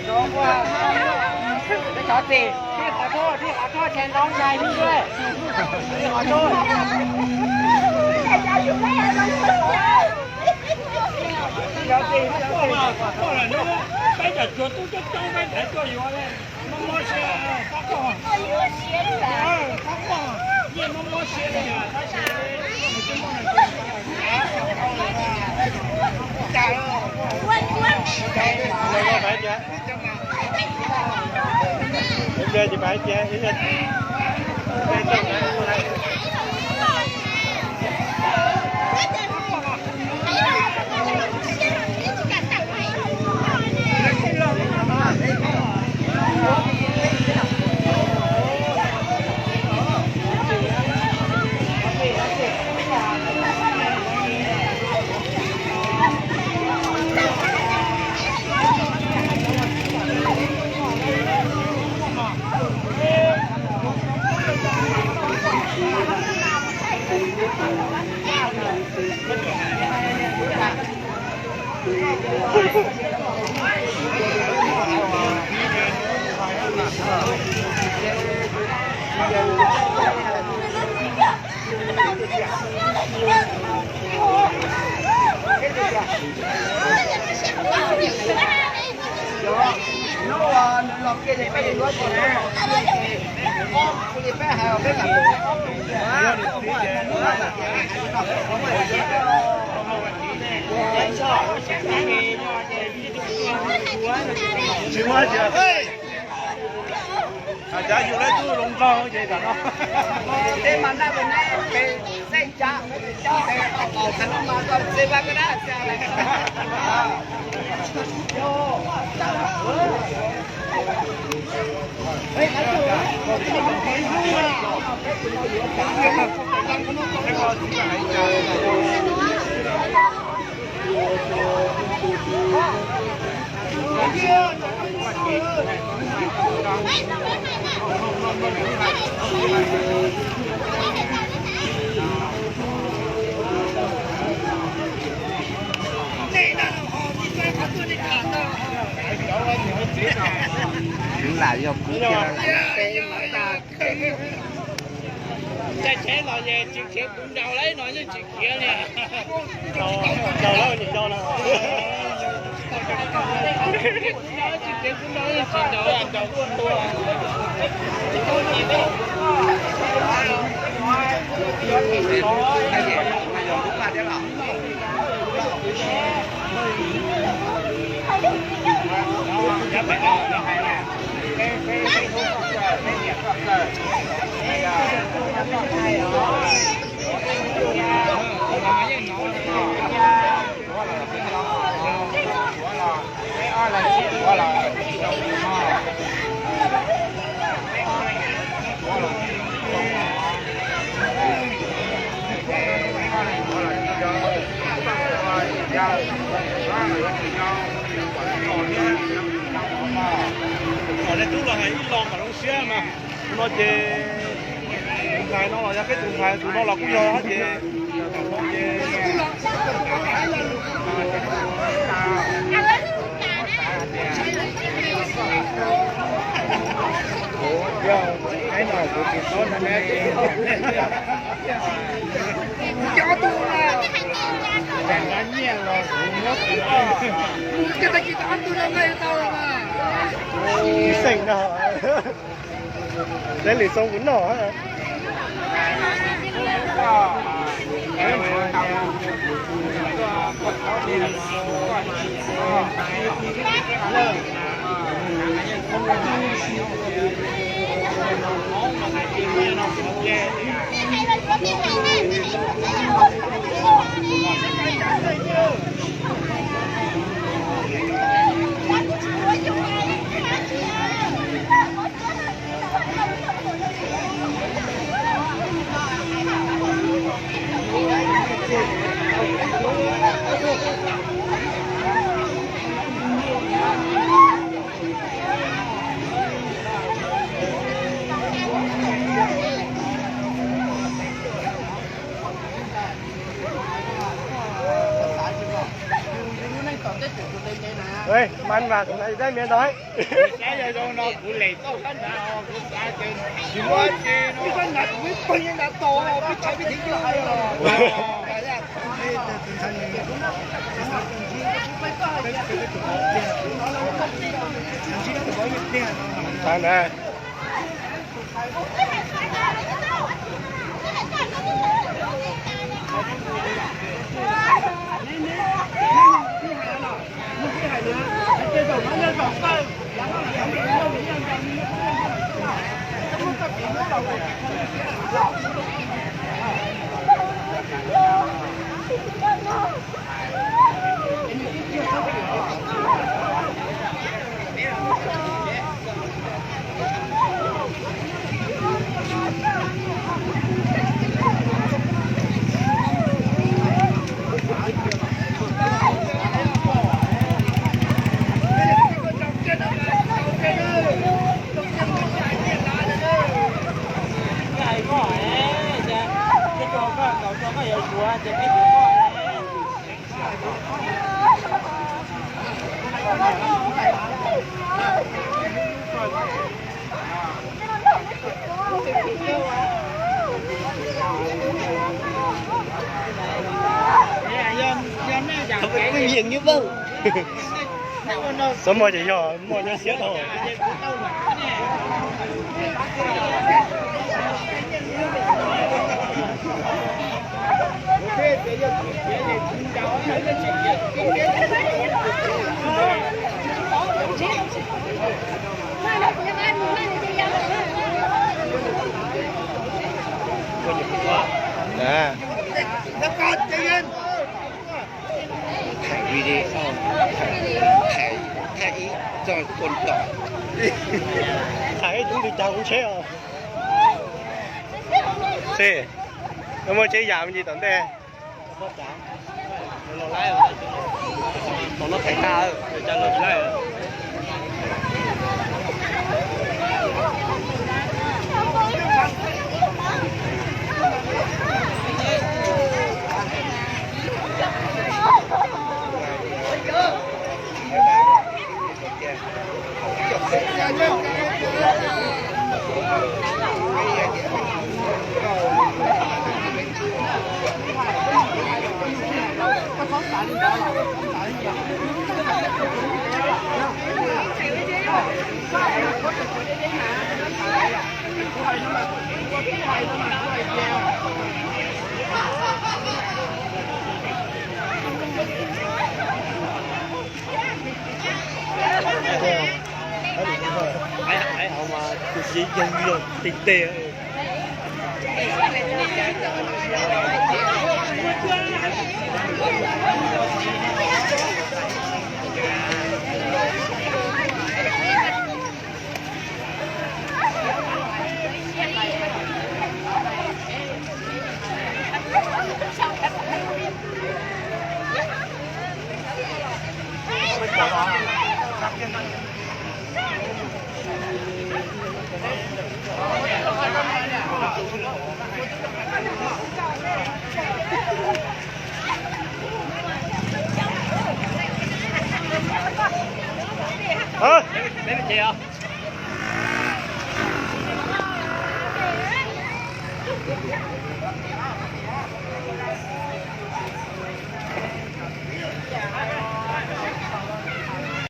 น้องว่าจะขอสิพี่ขอโทษแทนน้องชายพี่ด้วยพี่ขอโทษเดี๋ยวสิ过了那个摆着脚都就张摆太左右了，摸摸鞋，发光，发光，你摸摸鞋的呀，他是加油！来摆姐，人家就摆姐，人家摆正来。Dạ dù lấy tôi lùng con vậy cả nó. Thế mà nó bên này về xây cha về ở thành mà còn xây ba cái đó sao lại. Cũng là do cũng cho chạy chế nó về chị kia cũng đầu lấy nó như chị kia nè đầu lâu nhìn đâu nào chị kia cũng đâu như chị đầu ăn đầu con tua ở đây chú là hay lon cả lông xía mà nó chê tụng khai nó là ra cái tụng khai tụi nó là cũng do hết chê cái nào của chị có nên em cho tôi là chẳng ăn nhiều rồi cái ta chỉ ăn tôi là ngay tao mà xinh đó để lì xong cũng nọ hả 喂，慢慢嚟低面袋。cái này đâu nó phụ lì có cái nào cũng cả trên chỉ có trên nó cái này mới bao nhiêu là to biết chạy biết tiếng chưa Thằng này. Không có cái gì như vâng. Sớm mua chỉ cho xếp thôi. Nè.ถ่ายวิดีโอถ่ายอีจอยคนต่อ Thầy chúng đi chào cũng chế không? Xì. Nó mới chế giảm gì tận đây? còn nó phải cao Hãy họ mà chỉ dân rồi tiền tiền. Hả? Mấy chị không?